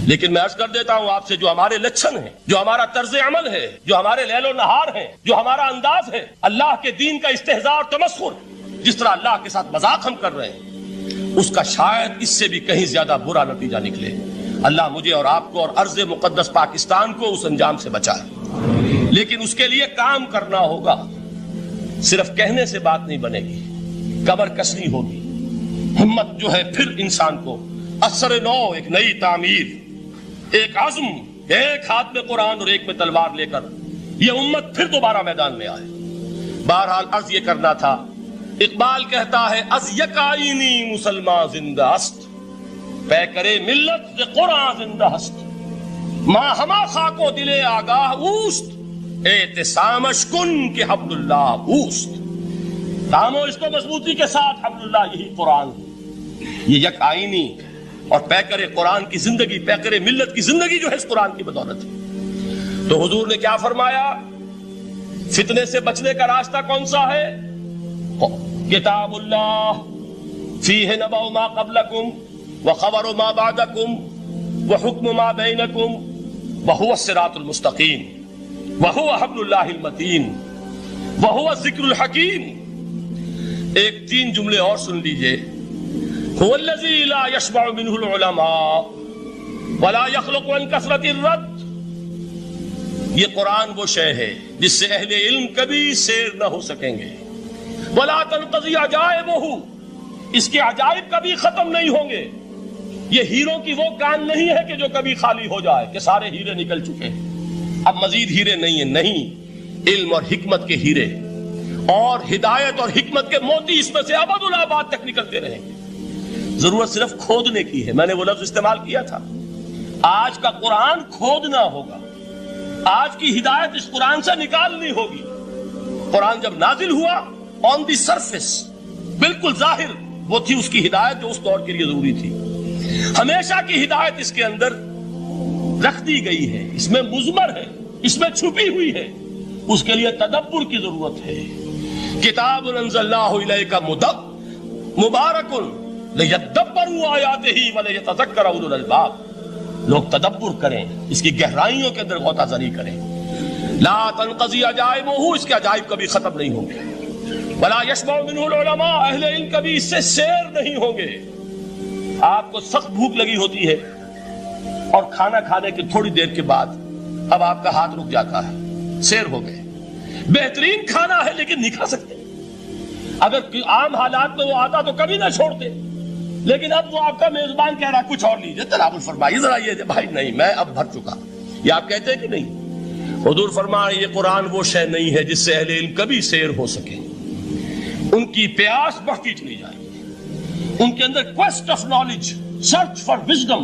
لیکن میں عرض کر دیتا ہوں آپ سے، جو ہمارے لچھن ہیں، جو ہمارا طرز عمل ہے، جو ہمارے لیل و نہار ہیں، جو ہمارا انداز ہے، اللہ کے دین کا استہزاء اور تمسخر، جس طرح اللہ کے ساتھ مذاق ہم کر رہے ہیں، اس کا شاید اس سے بھی کہیں زیادہ برا نتیجہ نکلے۔ اللہ مجھے اور آپ کو اور ارض مقدس پاکستان کو اس انجام سے بچائے، لیکن اس کے لیے کام کرنا ہوگا۔ صرف کہنے سے بات نہیں بنے گی، کمر کسنی ہوگی، ہمت جو ہے پھر انسان کو اثر نو، ایک نئی تعمیر، ایک عزم، ایک ہاتھ میں قرآن اور ایک میں تلوار لے کر یہ امت پھر دوبارہ میدان میں آئے۔ بہرحال عرض یہ کرنا تھا، اقبال کہتا ہے از یک آئینی مسلمان زندہ است، پے کرے ملت ز قرآن زندہ است، ماں ہما خاک و دل آگاہ اوست، اعتصامش کن کہ حبل اللہ اوست۔ تامو اس کو مضبوطی کے ساتھ، حبل اللہ یہی قرآن ہے۔ یہ یک آئینی اور پیکر قرآن کی زندگی، پیکر ملت کی زندگی جو ہے اس قرآن کی بدولت ہے۔ تو حضور نے کیا فرمایا؟ فتنے سے بچنے کا راستہ کون سا ہے؟ کتاب اللہ فیہ نبأ ما قبلکم وخبر ما بعدکم وحکم ما بینکم وہو الصراط المستقیم وہو حبل اللہ المتین وہو الذکر الحکیم۔ ایک 3 جملے اور سن لیجئے۔ هو الذی لا یشبع منہ العلماء ولا یخلق عن کثرت الرد۔ یہ قرآن وہ شے ہے جس سے اہل علم کبھی سیر نہ ہو سکیں گے۔ ولا تنقضی عجائبہ، اس کے عجائب کبھی ختم نہیں ہوں گے۔ یہ ہیروں کی وہ کان نہیں ہے کہ جو کبھی خالی ہو جائے کہ سارے ہیرے نکل چکے ہیں، اب مزید ہیرے نہیں ہیں، نہیں، علم اور حکمت کے ہیرے اور ہدایت اور حکمت کے موتی اس میں سے ابد الآباد تک نکلتے رہیں گے۔ ضرورت صرف کھودنے کی ہے، میں نے وہ لفظ استعمال کیا تھا۔ آج کا قرآن کھودنا ہوگا، آج کی ہدایت اس قرآن سے نکالنی ہوگی۔ قرآن جب نازل ہوا آن دی سرفیس، بالکل ظاہر وہ تھی اس کی ہدایت جو اس دور کے لیے ضروری تھی۔ ہمیشہ کی ہدایت اس کے اندر رکھ دی گئی ہے، اس میں مضمر ہے، اس میں چھپی ہوئی ہے، اس کے لیے تدبر کی ضرورت ہے۔ کتاب انزلناہ الیک مبارک لیدبروا آیاتہ ولیتذکر اولو الالباب۔ لوگ تدبر کریں، اس کی گہرائیوں کے اندر غوطہ زنی کریں۔ لا تنقضی عجائبہ، اس کے عجائب کبھی ختم نہیں ہوں گے۔ ولا یشبع منہ العلماء، اہل علم کبھی اس سے سیر نہیں ہوں گے۔ آپ کو سخت بھوک لگی ہوتی ہے اور کھانا کھانے کے تھوڑی دیر کے بعد اب آپ کا ہاتھ رک جاتا ہے، سیر ہو گئے۔ بہترین کھانا ہے لیکن نہیں کھا سکتے۔ اگر عام حالات میں وہ آتا تو کبھی نہ چھوڑتے، لیکن اب وہ آپ کا میزبان کہہ رہا کچھ اور لیجیے، تناول فرمائیے ذرا، یہ بھائی نہیں میں اب بھر چکا، یہ آپ کہتے ہیں کہ نہیں؟ حضور فرمائے یہ قرآن وہ شے نہیں ہے جس سے اہل علم کبھی سیر ہو سکے۔ ان کی پیاس بڑھتی چلی جائے گی، ان کے اندر cost of knowledge, search for wisdom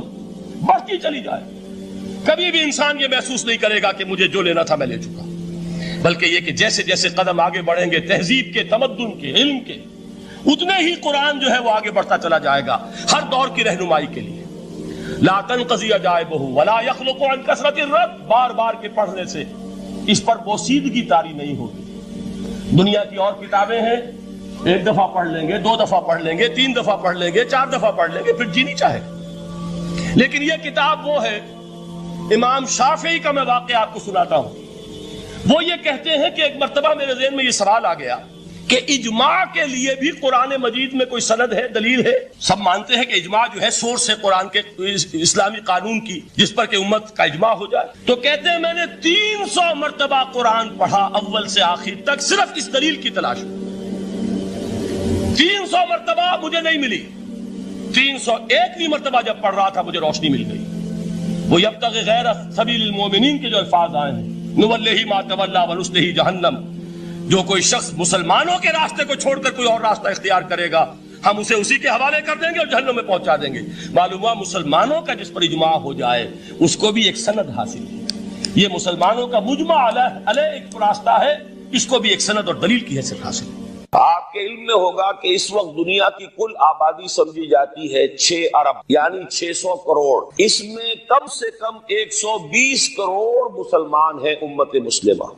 بڑھتی چلی جائے۔ کبھی بھی انسان یہ محسوس نہیں کرے گا کہ مجھے جو لینا تھا میں لے چکا، بلکہ یہ کہ جیسے جیسے قدم آگے بڑھیں گے تہذیب کے، تمدن کے، علم کے، اتنے ہی قرآن جو ہے وہ آگے بڑھتا چلا جائے گا ہر دور کی رہنمائی کے لیے۔ لا تنقضی عجائبہ ولا یخلق عن کثرت الرد، بار بار کے پڑھنے سے اس پر بوسیدگی طاری نہیں ہوگی۔ دنیا کی اور کتابیں ہیں، 1 دفعہ پڑھ لیں گے، 2 دفعہ پڑھ لیں گے، 3 دفعہ پڑھ لیں گے، 4 دفعہ پڑھ لیں گے، پھر جی نہیں چاہے گا۔ لیکن یہ کتاب وہ ہے، امام شافعی کا میں واقعہ آپ کو سناتا ہوں۔ وہ یہ کہتے ہیں کہ ایک مرتبہ میرے ذہن میں یہ سوال آ گیا کہ اجماع کے لیے بھی قرآن مجید میں کوئی سند ہے، دلیل ہے؟ سب مانتے ہیں کہ اجماع جو ہے سورس ہے قرآن کے اسلامی قانون کی، جس پر کہ امت کا اجماع ہو جائے۔ تو کہتے ہیں میں نے 300 مرتبہ قرآن پڑھا اول سے آخر تک، صرف اس دلیل کی تلاش میں۔ 300 مرتبہ مجھے نہیں ملی، 301ویں مرتبہ جب پڑھ رہا تھا مجھے روشنی مل گئی۔ وہ یبتغی غیر سبیل المؤمنین کے جو الفاظ آئے ہیں، نولہ ما تولی ونصلہ جہنم، جو کوئی شخص مسلمانوں کے راستے کو چھوڑ کر کوئی اور راستہ اختیار کرے گا ہم اسے اسی کے حوالے کر دیں گے اور جہنم میں پہنچا دیں گے۔ معلوم ہوا مسلمانوں کا جس پر اجماع ہو جائے اس کو بھی ایک سند حاصل ہے۔ یہ مسلمانوں کا مجمع علیہ ایک راستہ ہے، اس کو بھی ایک سند اور دلیل کی حیثیت حاصل ہے۔ آپ کے علم میں ہوگا کہ اس وقت دنیا کی کل آبادی سمجھی جاتی ہے 6 ارب یعنی 600 کروڑ، اس میں کم سے کم 120 کروڑ مسلمان ہیں امت مسلمہ۔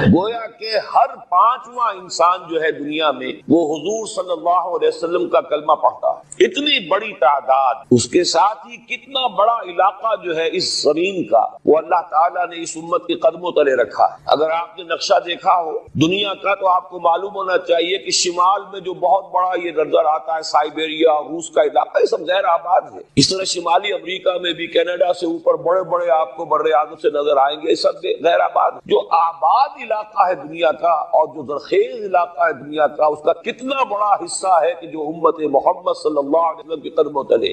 گویا کہ ہر 5واں انسان جو ہے دنیا میں وہ حضور صلی اللہ علیہ وسلم کا کلمہ پڑھتا ہے، اتنی بڑی تعداد، اس کے ساتھ ہی کتنا بڑا علاقہ جو ہے اس زمین کا وہ اللہ تعالیٰ نے اس امت کے قدموں تلے رکھا ہے۔ اگر آپ نے نقشہ دیکھا ہو دنیا کا تو آپ کو معلوم ہونا چاہیے کہ شمال میں جو بہت بڑا یہ نظر آتا ہے سائبیریا، روس کا علاقہ، یہ سب غیر آباد ہے۔ اس طرح شمالی امریکہ میں بھی کینیڈا سے اوپر بڑے بڑے آپ کو بر اعظم سے نظر آئیں گے، یہ سب غیر آباد۔ جو آباد علاقہ ہے دنیا کا اور جو زرخیز علاقہ ہے دنیا کا، اس کا کتنا بڑا حصہ ہے کہ جو امت محمد صلی اللہ علیہ وسلم کے قدموں تلے۔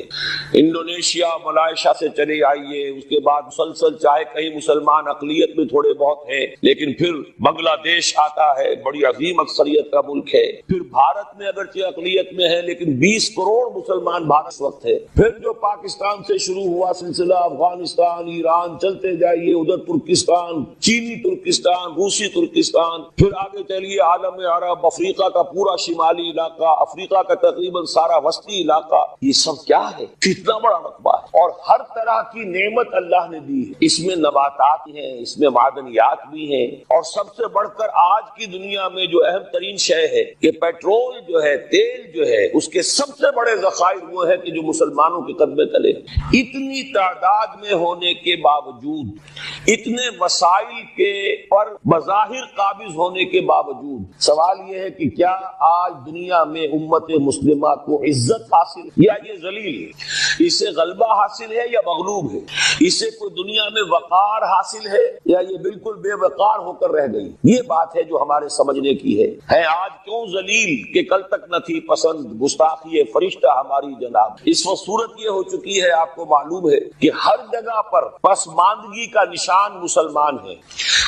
انڈونیشیا، ملائیشیا سے چلے آئیے، اس کے بعد مسلسل چاہے کہیں مسلمان اقلیت میں تھوڑے بہت ہیں، لیکن پھر بنگلہ دیش آتا ہے، بڑی عظیم اکثریت کا ملک ہے۔ پھر بھارت میں اگرچہ اقلیت میں ہے لیکن 20 کروڑ مسلمان بھارت اس وقت ہے۔ پھر جو پاکستان سے شروع ہوا سلسلہ، افغانستان، ایران، چلتے جائیے ادھر ترکستان، چینی ترکستان، روسی ترکستان، پھر آگے چلیے عالم عرب، افریقہ کا پورا شمالی علاقہ، افریقہ کا تقریباً سارا وسطی علاقہ، یہ سب کیا ہے؟ کتنا بڑا رقبہ ہے، اور ہر طرح کی نعمت اللہ نے دی ہے۔ اس میں نباتات ہیں، اس میں معدنیات بھی ہیں، اور سب سے بڑھ کر آج کی دنیا میں جو اہم ترین شے ہے کہ پیٹرول جو ہے، تیل جو ہے، اس کے سب سے بڑے ذخائر وہ ہے کہ جو مسلمانوں کے قدمے تلے۔ اتنی تعداد میں ہونے کے باوجود، اتنے وسائل کے پر بظاہر قابض ہونے کے باوجود، سوال یہ ہے کہ کیا آج دنیا میں امت مسلمہ کو عزت حاصل یا یہ ذلیل ہے؟ اسے غلبہ حاصل ہے یا مغلوب ہے؟ اسے کوئی دنیا میں وقار حاصل ہے یا یہ بالکل بے وقار ہو کر رہ گئی؟ یہ بات ہے جو ہمارے سمجھنے کی ہے آج کیوں ذلیل کہ کل تک نہ تھی پسند، گستاخی فرشتہ ہماری جناب۔ اس وقت صورت یہ ہو چکی ہے، آپ کو معلوم ہے کہ ہر جگہ پر پسماندگی کا نشان مسلمان ہے۔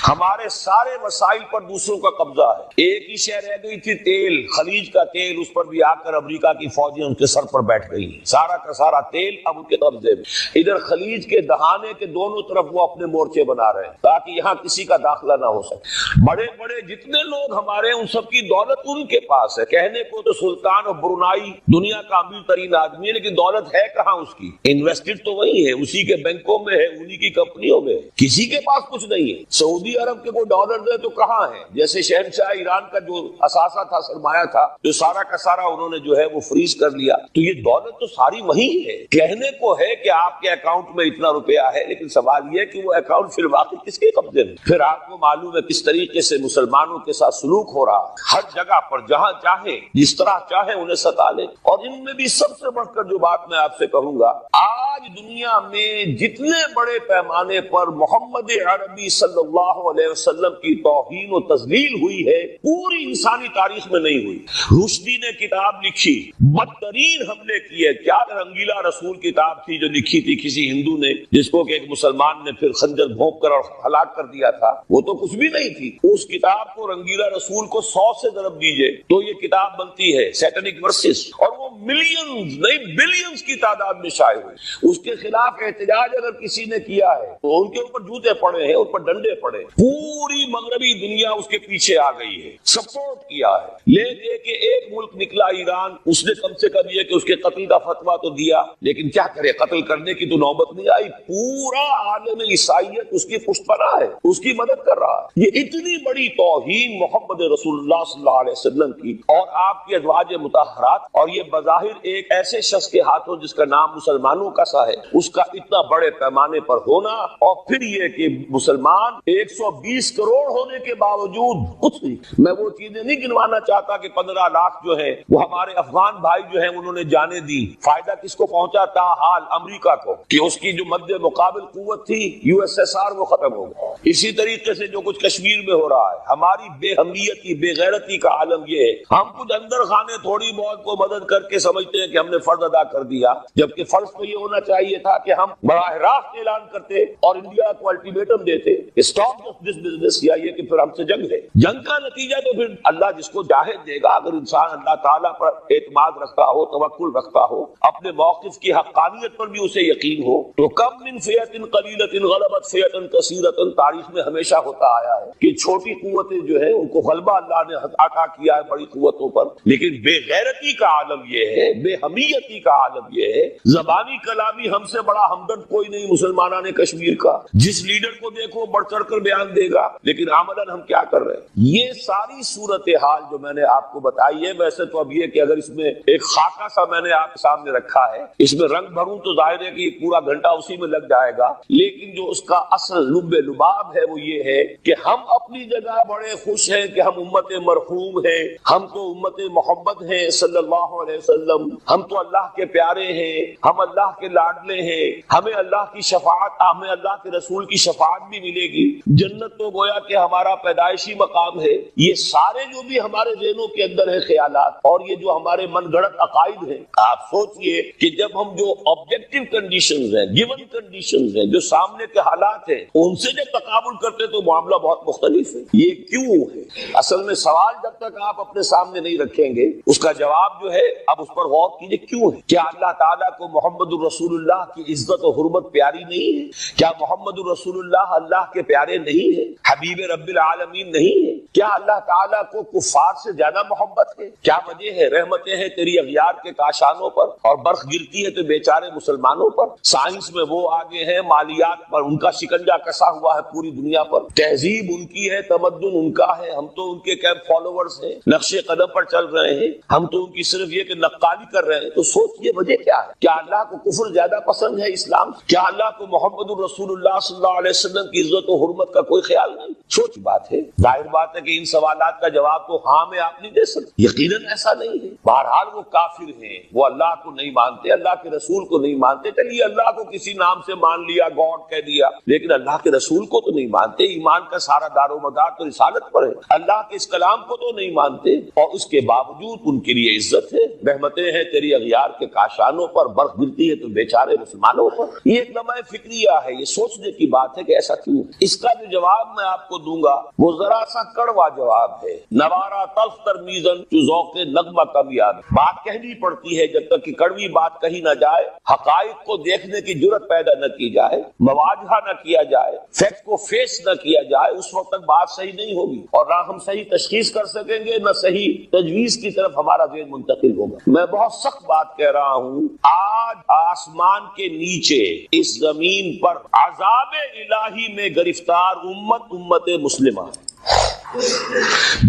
ہمارے سارے وسائل پر دوسروں کا قبضہ ہے۔ ایک ہی شے رہ گئی تھی تیل، خلیج کا تیل، اس پر بھی آ کر امریکہ کی فوجیں ان کے سر پر بیٹھ گئی ہیں۔ سارا کا سارا تیل اب ان کے قبضے میں۔ ادھر خلیج کے دہانے کے دونوں طرف وہ اپنے مورچے بنا رہے ہیں تاکہ یہاں کسی کا داخلہ نہ ہو سکے۔ بڑے بڑے جتنے لوگ ہمارے ان سب کی دولت ان کے پاس ہے۔ کہنے کو تو سلطان اور برونائی دنیا کا امیر ترین آدمی ہے، لیکن دولت ہے کہاں اس کی؟ انویسٹڈ تو وہی ہے، اسی کے بینکوں میں ہے، انہی کی کمپنیوں میں ہے، کسی کے پاس کچھ نہیں ہے۔ سعودی عرب کے کوئی ڈالر دے تو کہاں ہے؟ جیسے شہنشاہ ایران کا جو اثاثہ تھا، سرمایہ تھا، جو سارا کا سارا انہوں نے جو ہے وہ فریز کر لیا، تو یہ دولت تو ساری وہی ہے۔ کہنے کو ہے کہ آپ کے اکاؤنٹ میں اتنا روپیہ ہے، لیکن سوال یہ ہے کہ وہ اکاؤنٹ فی الواقع کس کے قبضے میں؟ پھر آپ کو معلوم ہے کس طریقے سے مسلمانوں کے ساتھ سلوک ہو رہا ہے۔ ہر جگہ پر جہاں چاہے، جس طرح چاہے انہیں ستا لیں۔ اور ان میں بھی سب سے بڑھ کر جو بات میں آپ سے کہوں گا، آج دنیا میں جتنے بڑے پیمانے پر محمد عربی صلی اللہ علیہ وسلم کی توہین و تذلیل ہوئی ہے، پوری انسانی تاریخ میں نہیں ہوئی۔ رشدی نے کتاب لکھی، بدترین حملے کیے۔ کیا رنگیلا رسول کتاب تھی جو لکھی تھی کسی ہندو نے، جس کو کہ ایک مسلمان نے پھر خنجر بھونک کر اور ہلاک کر دیا تھا، وہ تو کچھ بھی نہیں تھی۔ اس کتاب کو رنگیلا رسول کو 100 سے ضرب دیجئے تو یہ کتاب بنتی ہے سیٹنک ورسز، اور وہ ملینز نہیں بلینز کی تعداد میں شائع ہوئی۔ اس کے خلاف احتجاج اگر کسی نے کیا ہے تو ان کے اوپر جوتے پڑے ہیں، ان پر ڈنڈے پڑے، پوری مغربی دنیا اس کے پیچھے آ گئی ہے، سپورٹ کیا ہے۔ لے دے کے ایک ملک نکلا ایران، اس نے کم سے کم یہ کہ اس کے قتل کا فتویٰ تو دیا، لیکن کیا کرے، قتل کرنے کی تو نوبت نہیں آئی۔ پورا عالم عیسائیت اس کی پشت پناہ ہے، اس کی مدد کر رہا ہے۔ یہ اتنی بڑی توہین محمد رسول اللہ صلی اللہ علیہ وسلم کی اور آپ کی ازواج مطہرات، اور یہ بظاہر ایک ایسے شخص کے ہاتھوں جس کا نام مسلمانوں کا سا ہے، اس کا اتنا بڑے پیمانے پر ہونا، اور پھر یہ کہ مسلمان 120 کروڑ ہونے کے باوجود کچھ نہیں۔ میں وہ چیزیں نہیں گنوانا چاہتا کہ 15 لاکھ جو ہے وہ ہمارے افغان بھائی جو ہیں انہوں نے جانے دی، فائدہ کس کو پہنچا تھا؟ حال امریکہ کو، کہ اس کی جو مد مقابل قوت تھی USSR وہ ختم ہو گئی۔ اسی طریقے سے جو کچھ کشمیر میں ہو رہا ہے، ہماری بے حمیتی، بے غیرتی کا عالم یہ ہے، ہم کچھ اندر خانے تھوڑی بہت کو مدد کر کے سمجھتے ہیں کہ ہم نے فرض ادا کر دیا، جبکہ فرض تو یہ ہونا چاہیے تھا کہ ہم براہ راست اعلان کرتے اور انڈیا کو الٹیمیٹم دیتے، اسٹاپ دس بزنس، یا یہ کہ پھر ہم سے جنگ ہے۔ جنگ کا نتیجہ تو پھر اللہ جس کو چاہے دے گا۔ اگر انسان اللہ تعالیٰ پر اعتماد رکھتا ہو، توکل رکھتا ہو، اپنے موقف کی حقانیت پر بھی اسے یقین ہو، تو کم من فئۃ قلیلۃ غلبت فئۃ کثیرۃ، تاریخ میں ہمیشہ ہوتا آیا ہے کہ چھوٹی قوتیں جو ہے ان کو غلبہ اللہ نے نے عطا کیا ہے بڑی قوتوں پر، لیکن بے غیرتی کا عالم یہ ہے، بے حمیتی کا عالم یہ ہے، زبانی کلامی ہم سے بڑا ہمدرد کوئی نہیں مسلمانان کشمیر کا، جس لیڈر کو دیکھو بڑھ چڑھ کر بیان دے گا، لیکن عملاً ہم کیا کر رہے ہیں؟ یہ ساری صورتحال جو میں نے آپ کو بتائی ہے، ویسے تو اب یہ کہ اگر اس میں ایک خاکہ سا میں نے آپ کے سامنے رکھا ہے، اس میں رنگ بھروں تو ظاہر ہے کہ پورا گھنٹہ اسی میں لگ جائے گا، لیکن جو اس کا اصل لب لباب ہے وہ یہ ہے کہ ہم اپنی جگہ بڑے خوش ہیں کہ ہم امت مرحوم ہیں، ہم تو امت محمد ہیں صلی اللہ علیہ وسلم، ہم تو اللہ کے پیارے ہیں، ہم اللہ کے لاڈلے ہیں، ہمیں اللہ کی شفاعت، ہمیں اللہ کے رسول کی شفاعت بھی ملے گی، جنت تو گویا کہ ہمارا پیدائشی مقام ہے۔ یہ سارے جو بھی ہمارے ذہنوں کے اندر ہے خیالات اور یہ جو ہمارے من گھڑت عقائد ہیں، آپ سوچئے کہ جب ہم جو آبجیکٹو کنڈیشنز ہیں، گیون کنڈیشنز ہیں، جو سامنے کے حالات ہیں، ان سے جب تقابل کرتے تو معاملہ بہت مختلف ہے۔ یہ کیوں ہے؟ اصل میں سوال جب تک آپ اپنے سامنے نہیں رکھیں گے اس کا جواب جو ہے اب اس پر غور کیجئے، کیوں ہے؟ کیا اللہ تعالیٰ کو محمد الرسول اللہ کی عزت و حرمت پیاری نہیں ہے؟ کیا محمد الرسول اللہ اللہ کے پیارے نہیں ہے؟ حبیب رب العالمین نہیں ہے؟ کیا اللہ تعالیٰ کو کفار سے زیادہ محبت ہے؟ کیا وجہ ہے؟ رحمتیں ہیں تیری اغیار کے کاشانوں پر اور برف گرتی ہے تو بیچارے مسلمانوں پر۔ سائنس میں وہ آگے ہیں، مالیات پر ان کا شکنجا کسا ہوا ہے پوری دنیا پر، تہذیب ان کی ہے، تمدن ان کا ہے، ہم تو ان کے کیمپ فالوورز ہیں، نقش قدم پر چل رہے ہیں، ہم تو ان کی صرف یہ کہ نقالی کر رہے ہیں۔ تو سوچئے وجہ کیا ہے؟ کیا اللہ کو کفر زیادہ پسند ہے اسلام؟ کیا اللہ کو محمد الرسول اللہ صلی اللہ علیہ وسلم کی عزت و حرمت کا کوئی خیال نہیں؟ چھوٹی بات ہے، ظاہر بات ہے کہ ان سوالات کا جواب تو ہاں میں آپ نہیں دے سکتے، یقیناً ایسا نہیں ہے۔ بہرحال وہ کافر ہیں، وہ اللہ کو نہیں مانتے، اللہ کے رسول کو نہیں مانتے، چلیے اللہ کو کسی نام سے مان لیا، گاڈ کہہ دیا، لیکن اللہ کے رسول کو تو نہیں مانتے۔ ایمان کا سارا دار و مدار تو رسالت پر ہے، اللہ کے اس کلام کو تو نہیں مانتے، اور اس کے باوجود ان کے لیے عزت ہے، رحمتیں ہیں تیری اغیار کے کاشانوں پر، برف گرتی ہے تو بیچارے مسلمانوں پر۔ یہ ایک لمحہ فکریہ ہے، یہ سوچنے کی بات ہے کہ ایسا کیوں۔ اس کا جو جواب میں آپ کو دوں گا وہ ذرا سا کڑوا جواب ہے، نوارا تلخ ترمیزن جو ذوق نغمہ کم یاد۔ بات کہنی پڑتی ہے جب تک کہ کڑوی بات کہی نہ جائے، حقائق کو دیکھنے کی جرت پیدا نہ کی جائے، مواجہہ نہ کیا جائے، فیکٹ کو فیس نہ کیا جائے، اس وقت تک بات صحیح نہیں ہوگی، اور نہ ہم صحیح تشخیص کر سکیں گے، نہ صحیح تجویز کی طرف ہمارا ذہن منتقل ہوگا۔ میں بہت سخت بات کہہ رہا ہوں، آج آسمان کے نیچے اس زمین پر عذاب الہی میں گرفتار امت مسلمہ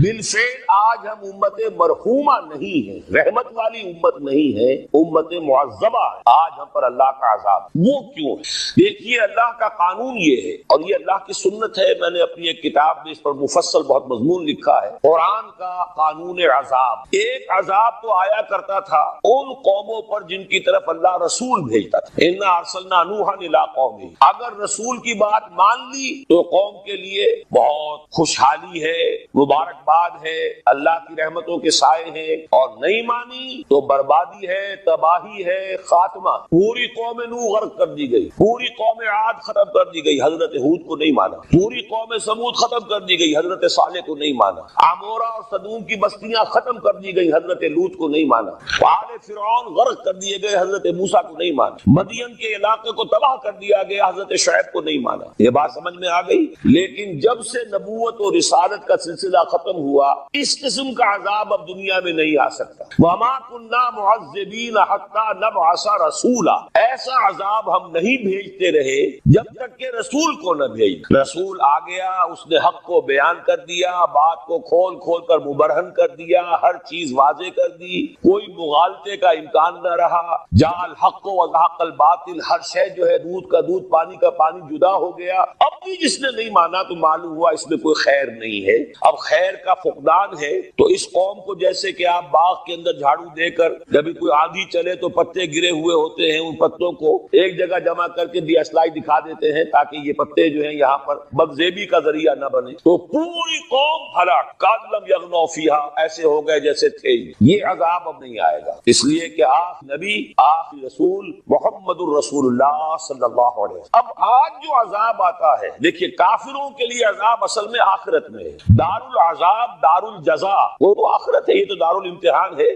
بالفعل آج ہم امت مرحومہ نہیں ہیں، رحمت والی امت نہیں ہے، امت معذبہ ہے۔ آج ہم پر اللہ کا عذاب، وہ کیوں ہے؟ دیکھیے اللہ کا قانون یہ ہے، اور یہ اللہ کی سنت ہے، میں نے اپنی ایک کتاب میں اس پر مفصل بہت مضمون لکھا ہے، قرآن کا قانون عذاب۔ ایک عذاب تو آیا کرتا تھا ان قوموں پر جن کی طرف اللہ رسول بھیجتا تھا، اِنَّا أَرْسَلْنَا نُوحًا إِلَىٰ قَوْمِهِ، اگر رسول کی بات مان لی تو قوم کے لیے بہت خوشحالی ہے، مبارکباد ہے، اللہ کی رحمتوں کے سائے ہیں، اور نہیں مانی تو بربادی ہے، تباہی ہے، خاتمہ۔ پوری قوم نوح غرق کر دی گئی، پوری قوم عاد ختم کر دی گئی، حضرت ہود کو نہیں مانا، پوری قوم سمود ختم کر دی گئی، حضرت صالح کو نہیں مانا، عمورہ اور صدوم کی بستیاں ختم کر دی گئی، حضرت لوط کو نہیں مانا، آل فرعون غرق کر دیے گئے، حضرت موسیٰ کو نہیں مانا، مدین کے علاقے کو تباہ کر دیا گیا، حضرت شعیب کو نہیں مانا۔ یہ بات سمجھ میں آ گئی؟ لیکن جب سے نبوت اور رسالت کا سلسلہ ختم ہوا، اس قسم کا عذاب اب دنیا میں نہیں آ سکتا۔ وَمَا كُنَّا مُعَذِّبِينَ حَتَّى نَبْعَثَ رَسُولًا، ایسا عذاب ہم نہیں بھیجتے رہے جب تک کہ رسول کو نہ بھیج۔ رسول آ گیا، اس نے حق کو بیان کر دیا، بات کو کھول کھول کر مبرہن کر دیا، ہر چیز واضح کر دی، کوئی مغالطے کا امکان نہ رہا، جاء الحق وزهق الباطل، ہر شے جو ہے دودھ کا دودھ، پانی کا پانی جدا ہو گیا۔ اب بھی جس نے نہیں مانا تو معلوم ہوا اس میں کوئی خیر نہیں ہے، اب خیر کا فقدان ہے۔ تو اس قوم کو جیسے کہ آپ باغ کے اندر جھاڑو دے کر جب کوئی آندھی چلے تو پتے گرے ہوئے ہوتے ہیں، ان پتوں کو ایک جگہ جمع کر کے دیاسلائی دکھا دیتے ہیں تاکہ یہ پتے جو ہیں یہاں پر بدزیبی کا ذریعہ نہ بنے، تو پوری قوم ہلاک، کالم یغنوا فیہا، ایسے ہو گئے جیسے تھے۔ یہ عذاب اب نہیں آئے گا، اس لیے کہ آخری نبی آخری رسول محمد الرسول اللہ صلی اللہ علیہ وسلم۔ اب آج جو عذاب آتا ہے، دیکھیے کافروں کے لیے عذاب اصل میں آخرت میں ہے، دار العذاب دار الجزا، وہ تو آخرت ہے، یہ تو دار الامتحان ہے۔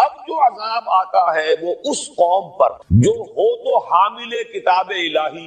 اب جو عذاب آتا ہے وہ اس قوم پر جو ہو تو حامل کتاب الہی،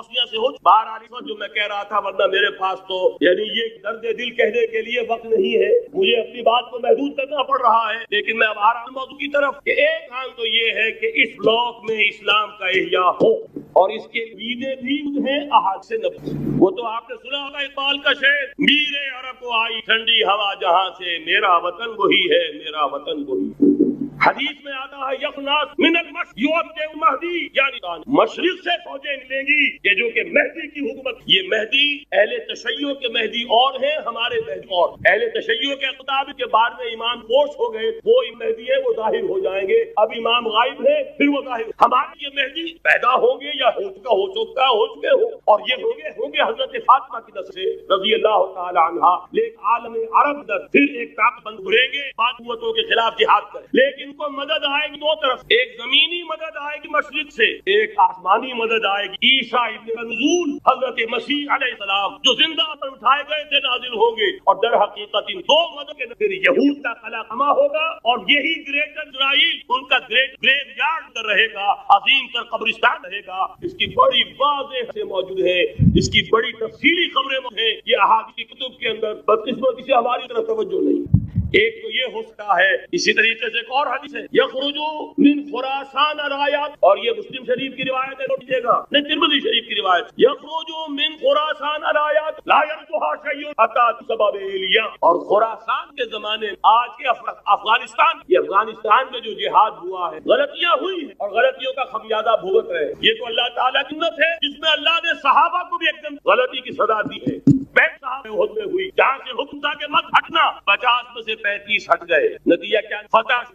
بوسنیا سے ہو. بہرحال اس وقت جو میں کہہ رہا تھا، ورنہ میرے پاس تو یعنی یہ درد دل کہنے کے لیے وقت نہیں ہے، مجھے اپنی بات کو محدود کرنا پڑ رہا ہے. لیکن میں اب آ رہا ہوں موضوع کی طرف کہ ایک حال تو یہ ہے کہ اس بلاک میں اسلام کا احیاء ہو، اور اس کے عیدیں بھی ہیں احاد سے نبی. وہ تو آپ نے سنا ہوگا اقبال کا شعر، میرے عرب کو آئی ٹھنڈی ہوا جہاں سے، میرا وطن وہی ہے، میرا وطن وہی. حدیث میں آتا ہے یخناس من المشرق یؤتی مہدی، یعنی مشرق سے فوجیں ملیں گی، یہ جو کہ مہدی کی حکومت. یہ مہدی اہل تشیع کے مہدی اور ہیں، ہمارے مہدی اور. اہل تشیع کے مطابق کے بعد میں امام فوش ہو گئے، وہ مہدی ہے، وہ ظاہر ہو جائیں گے. اب امام غائب ہے، پھر وہ ظاہر. ہمارے یہ مہدی پیدا ہوں گے یا ہو چکے ہو، اور یہ ہوں گے حضرت فاطمہ کی نسل سے رضی اللہ تعالی عنہا. لیکن عالم عرب در پھر ایک طاقت بند بھریں گے، بعض قوتوں کے خلاف جہاد کریں. لیکن کو مدد آئے گی دو طرف، ایک زمینی مدد آئے گی مشرق سے، ایک آسمانی مدد آئے گی. عیسیٰ ابن نزول حضرت مسیح علیہ السلام جو زندہ پر اٹھائے گئے تھے نازل ہوں گے، اور در حقیقت ان دو مدد کے پھر یہود کا قلعہ خما ہوگا، اور یہی گریٹر اسرائیل ان کا گریو یارڈ رہے گا، عظیم تر قبرستان رہے گا. اس کی بڑی واضح سے موجود ہے، اس کی بڑی تفصیلی خبریں ہیں یہ احادیث کی کتب کے اندر. بدقسمتی سے ہماری طرف توجہ نہیں. ایک تو یہ ہو سکتا ہے. اسی طریقے سے ایک اور حدیث ہے، یخرجو من خراسان رایات، اور یہ مسلم شریف کی روایت ہے، نوٹ کیجیے گا، نہیں ترمذی شریف کی روایت. یخرجو من خراسان رایات لا يرجوها شيء حتى سبب ایلیا. اور خراسان کے زمانے میں آج کے افغانستان، یہ افغانستان میں جو جہاد ہوا ہے، غلطیاں ہوئی ہیں اور غلطیوں کا خمیازہ بھگت رہے. یہ تو اللہ تعالیٰ کی سنت ہے جس میں اللہ نے صحابہ کو بھی ایک دم غلطی کی سزا دی ہے. بیت صاحب احد میں ہوئی، جہاں سے حکم تھا کہ مت ہٹنا، 50 میں سے 35 ہٹ گئے. نتیجہ کیا؟ فتح.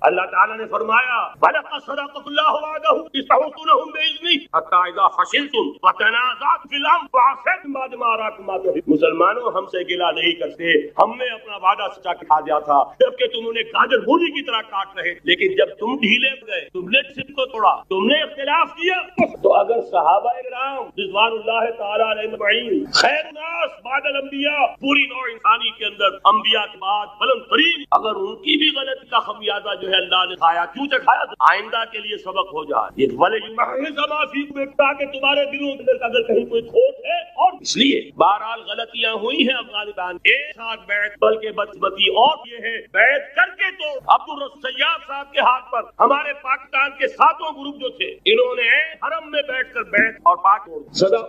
اللہ تعالیٰ نے فرمایا وَلَقَدْ صَدَقَكُمُ اللَّهُ وَعْدَهُ إِذْ تَحُسُّونَهُم بِإِذْنِهِ حَتَّىٰ إِذَا فَشِلْتُمْ وَتَنَازَعْتُمْ فِي الْأَمْرِ وَعَصَيْتُم بَعْدَ مَا أَرَاكُم مَّا تُحِبُّونَ. مسلمانوں ہم سے گلہ نہیں کرتے، ہم نے اپنا وعدہ سچا کھا دیا تھا، جبکہ تم انہیں گاجر مولی کی طرح کاٹ رہے. لیکن جب تم ڈھیلے گئے، تم نے صف کو توڑا، تم نے اختلاف کیا. تو اگر صحابہ کرام رضوان اللہ تعالیٰ علیہم اجمعین خیر الناس بعد الانبیاء، پوری نوع انسانی کے اندر انبیاء کے بعد بلند ترین، اگر ان کی بھی غلطی کا خمیازہ جو ہے اللہ نے کھایا، کیوں چکھایا؟ آئندہ کے لیے سبق ہو جائے. یہ وَلَيُمَحِّصَ مَا فِيكُمْ، تاکہ تمہارے دلوں کے اندر اگر کہیں کوئی کھوٹ ہے. اور اس لیے بہرحال غلطیاں ہوئی ہیں افغانستان. ایک ساتھ بیعت، بلکہ بدقسمتی اور یہ ہے بیعت کر کے تو عبدالرسول سیاف صاحب کے ہاتھ پر ہمارے پاکستان کے 7 گروپ جو تھے، انہوں نے حرم میں بیٹھ کر بیعت اور پاک سزا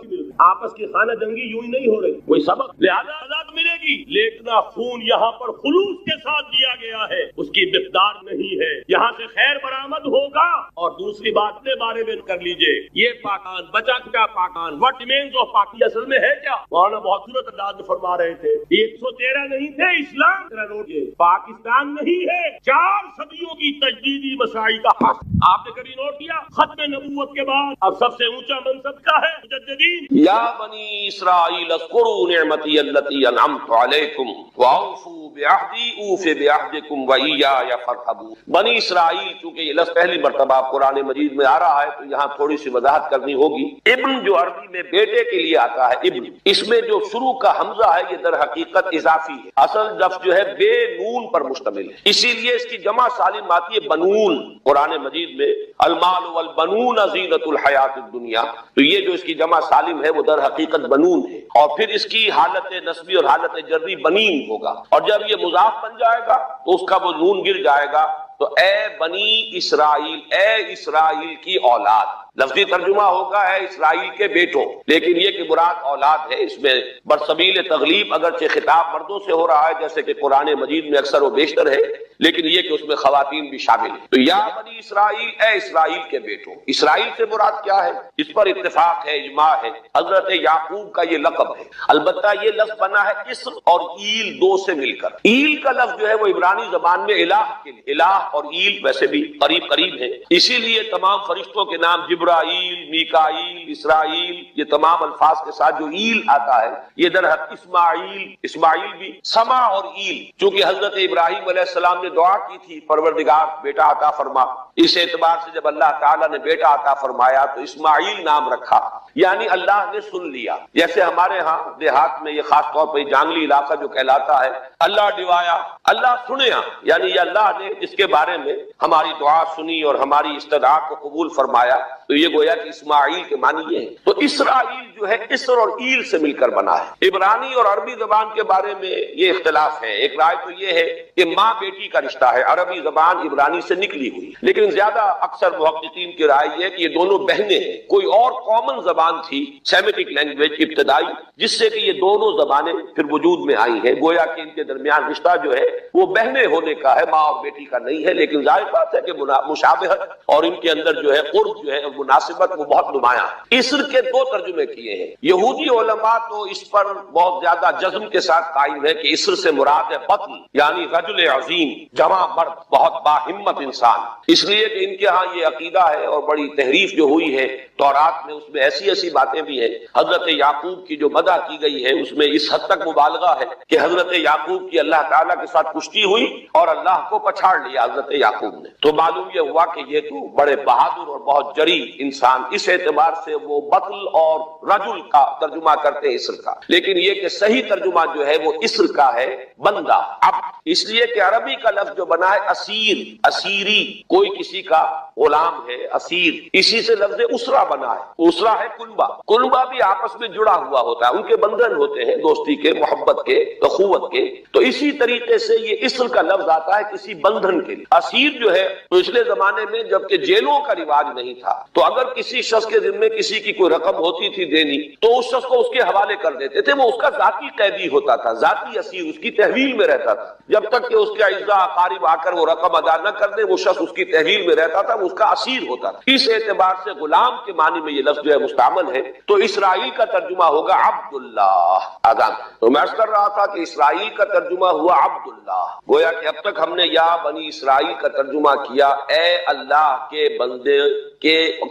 آپس کی خانہ جنگی یوں ہی نہیں ہو رہی. کوئی سبق لہذا آزاد ملے گی، لیکن خون یہاں پر خلوص کے ساتھ دیا گیا ہے، اس کی مقدار نہیں ہے. یہاں سے خیر برآمد ہوگا. اور دوسری بات کے بارے میں کر لیجئے، یہ پاکستان بچا کیا Pakistan, what remains of Pakistan اصل میں ہے کیا؟ مولانا بہت خوبصورت انداز میں فرما رہے تھے 113 نہیں تھے اسلام کا نوٹ، یہ پاکستان نہیں ہے، 4 صدیوں کی تجدیدی مساعی کا حق. آپ نے کبھی نوٹ کیا؟ ختم نبوت کے بعد اب سب سے اونچا منصب کا ہے مجددین. یا بنی اسرائیل اذکروا نعمتی التی انعمت علیکم واوفوا بعہدی اوف بعہدکم وایای فارہبون. بنی اسرائیل، چونکہ یہ لفظ پہلی مرتبہ قرآن مجید میں آ رہا ہے تو یہاں تھوڑی سی وضاحت کرنی ہوگی. ابن جو عربی میں بیٹے کے لیے آتا ہے ابن، اس میں جو شروع کا حمزہ ہے یہ در حقیقت اضافی ہے. اصل لفظ جو ہے بے نون پر مشتمل ہے، اسی لیے اس کی جمع سالم آتی ہے بنون. قرآن مجید میں المال والبنون زینت الحیات الدنیا، تو یہ جو اس کی جمع سالم ہے وہ در حقیقت بنون ہے. اور پھر اس کی حالت نسبی اور حالت جری بنین ہوگا، اور جب یہ مضاف بن جائے گا تو اس کا وہ نون گر جائے گا. تو اے بنی اسرائیل، اے اسرائیل کی اولاد. لفظی ترجمہ ہوگا اے اسرائیل کے بیٹوں، لیکن یہ کہ مراد اولاد ہے. اس میں برسبیل تغلیب اگرچہ خطاب مردوں سے ہو رہا ہے جیسے کہ قرآن مجید میں اکثر و بیشتر ہے، لیکن یہ کہ اس میں خواتین بھی شامل ہیں. تو یا بنی اسرائیل، اے اسرائیل کے بیٹوں. اسرائیل سے مراد کیا ہے؟ اس پر اتفاق ہے، اجماع ہے. حضرت یعقوب کا یہ لقب ہے. البتہ یہ لفظ بنا ہے اسر اور ایل دو سے مل کر. ایل کا لفظ جو ہے وہ عبرانی زبان میں الہ کے لیے، الہ اور ایل ویسے بھی قریب قریب ہے. اسی لیے تمام فرشتوں کے نام جبرائیل، میکائیل، اسرائیل، یہ تمام الفاظ کے ساتھ جو ایل آتا ہے یہ در حق اسماعیل بھی سما اور ایل، چونکہ حضرت ابراہیم علیہ السلام نے نے دعا کی تھی پروردگار بیٹا عطا فرما، اس اعتبار سے جب اللہ تعالیٰ نے بیٹا عطا فرمایا تو اسماعیل نام رکھا، یعنی اللہ نے سن لیا۔ جیسے ہمارے ہاں دیہات میں یہ خاص طور پر جانگلی علاقہ جو کہلاتا ہے، اللہ ڈوایا، اللہ سنیا، یعنی یہ اللہ نے جس کے بارے میں ہماری دعا سنی اور ہماری استدعا کو قبول فرمایا، تو یہ گویا کہ اسماعیل کے معنی یہ ہے۔ تو اسرائیل جو ہے اسر اور ایل سے مل کر بنا ہے۔ عبرانی اور عربی زبان کے بارے میں یہ اختلاف ہے، ایک رائے تو یہ ہے کہ ماں بیٹی کا رشتہ ہے، عربی زبان عبرانی سے نکلی ہوئی، لیکن زیادہ اکثر محققین کی رائے یہ ہے کہ یہ دونوں بہنیں ہیں، کوئی اور کامن زبان تھی سیمیٹک لینگویج ابتدائی، جس سے کہ یہ دونوں زبانیں پھر وجود میں آئی ہیں، گویا کہ ان کے درمیان رشتہ جو ہے وہ بہنیں ہونے کا ہے، ماں اور بیٹی کا نہیں ہے، لیکن ظاہر بات ہے کہ مشابہت اور ان کے اندر جو ہے قرب جو ہے مناسبت وہ بہت نمایاں ہے۔ اسر کے دو ترجمے کیے ہیں، یہودی علماء تو اس پر بہت زیادہ جزم کے ساتھ قائم ہے کہ اسر سے مراد ہے بطن، یعنی رجل عظیم، جوان مرد، بہت باہمت انسان، اس لیے کہ ان کے ہاں یہ عقیدہ ہے اور بڑی تحریف جو ہوئی ہے تورات میں، اس میں ایسی ایسی باتیں بھی ہیں۔ حضرت یعقوب کی جو مدح کی گئی ہے اس میں اس حد تک مبالغہ ہے کہ حضرت یعقوب کی اللہ تعالیٰ کے ساتھ کشتی ہوئی اور اللہ کو پچھاڑ لیا حضرت یعقوب نے، تو معلوم یہ ہوا کہ یہ تو بڑے بہادر اور بہت جری انسان، اس اعتبار سے وہ بطل اور رجل کا ترجمہ کرتے ہیں اسر کا، لیکن یہ کہ صحیح ترجمہ جو ہے وہ اسر کا ہے بندہ، عبد، اس لیے کہ عربی کا لفظ جو بنا ہے اسیر، اسیری، کوئی کسی کا غلام ہے، اسیر، اسی سے لفظ اسرا بنا ہے، اسرا ہے کنبہ، کنبہ بھی آپس میں جڑا ہوا ہوتا ہے، ان کے بندھن ہوتے ہیں دوستی کے، محبت کے، اخوت کے، تو اسی طریقے سے یہ اسر کا لفظ آتا ہے کسی بندھن کے لیے۔ اسیر جو ہے پچھلے زمانے میں جبکہ جیلوں کا رواج نہیں تھا، تو اگر کسی شخص کے ذمے کسی کی کوئی رقم ہوتی تھی دینی تو اس شخص کو اس کے حوالے کر دیتے تھے، وہ اس کا ذاتی قیدی ہوتا تھا، ذاتی اسیر، اس کی تحویل میں رہتا تھا، جب تک کہ اس کے اعزاء اقارب آ کر وہ رقم ادا نہ کر دے وہ شخص اس کی تحویل میں رہتا تھا، وہ اس کا اسیر ہوتا تھا۔ اس اعتبار سے غلام کے معنی میں یہ لفظ جو ہے مستعمل ہے، تو اسرائیل کا ترجمہ ہوگا عبداللہ۔ آدم تو میں عرض کر رہا تھا کہ اسرائیل کا ترجمہ ہوا عبداللہ، گویا کہ اب تک ہم نے یا بنی اسرائیل کا ترجمہ کیا اے اللہ کے بندے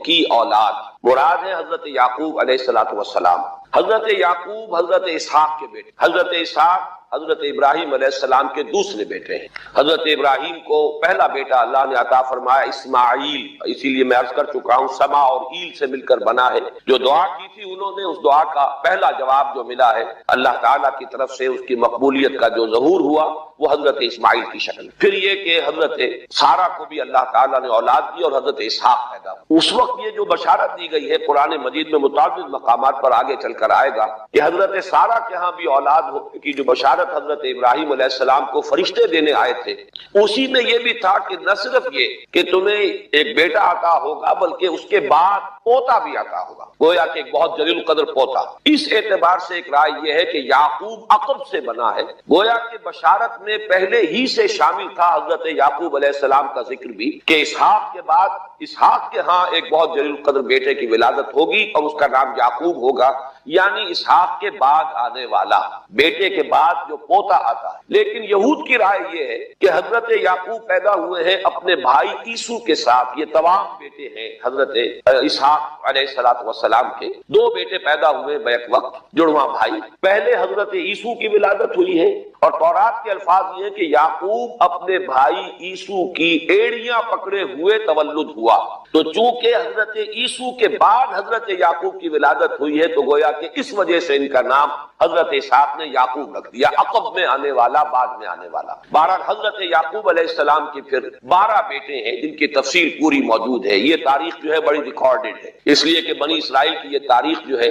کی اولاد، مراد ہے حضرت یعقوب علیہ السلام۔ حضرت یعقوب حضرت اسحاق کے بیٹے، حضرت اسحاق حضرت ابراہیم علیہ السلام کے دوسرے بیٹے ہیں۔ حضرت ابراہیم کو پہلا بیٹا اللہ نے عطا فرمایا اسماعیل، اسی لیے میں عرض کر چکا ہوں سما اور ایل سے مل کر بنا ہے۔ جو دعا کی تھی انہوں نے، اس دعا کا پہلا جواب جو ملا ہے اللہ تعالیٰ کی طرف سے، اس کی مقبولیت کا جو ظہور ہوا وہ حضرت اسماعیل کی شکل۔ پھر یہ کہ حضرت سارہ کو بھی اللہ تعالیٰ نے اولاد دی اور حضرت اسحاق پیدا ہوا۔ اس وقت یہ جو بشارت دی گئی ہے قرآن مجید میں متعدد مقامات پر آگے چل کر آئے گا کہ حضرت سارہ کے ہاں بھی اولاد کی جو بشارت حضرت ابراہیم علیہ السلام کو فرشتے دینے آئے تھے، اسی میں یہ بھی تھا کہ نہ صرف یہ کہ تمہیں ایک بیٹا عطا ہوگا بلکہ اس کے بعد پوتا بھی عطا ہوگا، گویا کہ ایک بہت جلیل قدر پوتا۔ اس اعتبار سے ایک رائے یہ ہے کہ یعقوب عقب سے بنا ہے، گویا کہ بشارت میں پہلے ہی سے شامل تھا حضرت یعقوب علیہ السلام کا ذکر بھی کہ اسحاق کے بعد اسحاق کے ہاں ایک بہت جلیل قدر بیٹے کی ولادت ہوگی اور اس کا نام یعقوب ہوگا، یعنی اسحاق کے بعد آنے والا، بیٹے کے بعد جو پوتا آتا ہے۔ لیکن یہود کی رائے یہ ہے کہ حضرت یعقوب پیدا ہوئے ہیں اپنے بھائی عیسو کے ساتھ، یہ تمام بیٹے ہیں حضرت اسحاق علیہ السلام کے، دو بیٹے پیدا ہوئے بیک وقت، جڑواں بھائی۔ پہلے حضرت عیسو کی ولادت ہوئی ہے اور تورات کے الفاظ یہ ہیں کہ یعقوب اپنے بھائی عیسو کی ایڑیاں پکڑے ہوئے تولد ہوا، تو چونکہ حضرت عیسو کے بعد حضرت یعقوب کی ولادت ہوئی ہے تو گویا کہ اس وجہ سے ان کا نام حضرت اسحاق نے یعقوب رکھ دیا، عقب میں آنے والا، بعد میں آنے والا۔ بہرحال حضرت یعقوب علیہ السلام کی پھر 12 بیٹے ہیں جن کی تفصیل پوری موجود ہے، یہ تاریخ جو ہے بڑی ریکارڈڈ ہے، اس لیے کہ بنی اسرائیل کی یہ تاریخ جو ہے